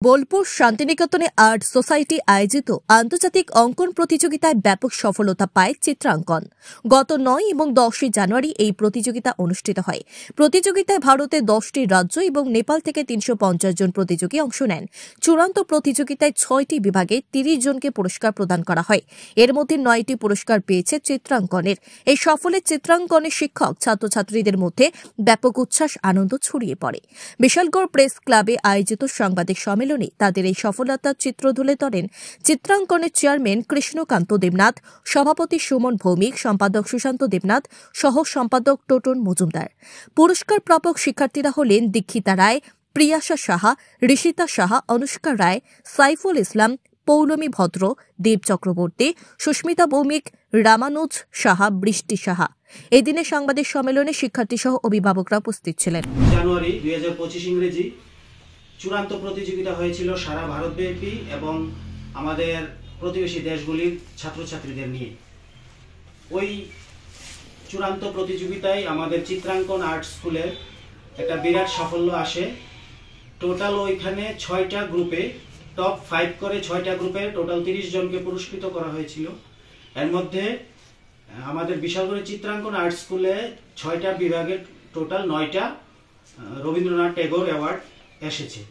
বোলপুর শান্তিনিকেতনে art society আয়োজিত আন্তর্জাতিক অঙ্কন প্রতিযোগিতায় ব্যাপক সফলতা পায় চিত্রাঙ্কন। গত 9 এবং 10 জানুয়ারি এই প্রতিযোগিতা অনুষ্ঠিত হয়। প্রতিযোগিতায় ভারতের 10টি রাজ্য এবং নেপাল থেকে 350 জন প্রতিযোগী অংশ নেন। চূড়ান্ত প্রতিযোগিতায় 6টি বিভাগে 30 জনকে পুরস্কার প্রদান করা হয়। এর মধ্যে 9টি পুরস্কার পেয়েছে চিত্রাঙ্কনের। এই সফলে চিত্রাঙ্কনের শিক্ষক ছাত্রছাত্রীদের মধ্যে ব্যাপক উচ্ছ্বাস আনন্দ ছড়িয়ে পড়ে। বিশালগড় প্রেস ক্লাবে আয়োজিত সাংবাদিক সম্মেলনে তাদের এই সফলতার চিত্র তুলে ধরেন চিত্রাঙ্কনের চেয়ারম্যান কৃষ্ণকান্ত দেবনাথ, সভাপতি সুমন ভৌমিক, সম্পাদক সুশান্ত দেবনাথ সহ সম্পাদক টোটন মজুমদার। পুরস্কার প্রাপক শিক্ষার্থীরা হলেন দীক্ষিতা রায়, প্রিয়াশা সাহা, ঋষিতা সাহা, অনুষ্কা রায়, সাইফুল ইসলাম, পৌলমী ভদ্র, দেব চক্রবর্তী, সুস্মিতা ভৌমিক, রামানুজ সাহা, বৃষ্টি সাহা। এদিনে সাংবাদিক সম্মেলনে শিক্ষার্থী সহ অভিভাবকরা উপস্থিত ছিলেন। জানুয়ারি 2025 ইংরেজি চূড়ান্ত প্রতিযোগিতা হয়েছিল সারা ভারতব্যাপী এবং আমাদের প্রতিবেশী দেশগুলির ছাত্রছাত্রীদের নিয়ে। ওই চূড়ান্ত প্রতিযোগিতায় আমাদের চিত্রাঙ্কন আর্ট স্কুলের একটা বিরাট সাফল্য আসে। টোটাল ওইখানে 6টা গ্রুপে টপ 5 করে 6টা গ্রুপে টোটাল 30 জনকে পুরস্কৃত করা হয়েছিল। এর মধ্যে আমাদের বিশালগড়ের চিত্রাঙ্কন আর্ট স্কুলে 6টা বিভাগে টোটাল 9টা রবীন্দ্রনাথ ট্যাগর অ্যাওয়ার্ড এসেছে।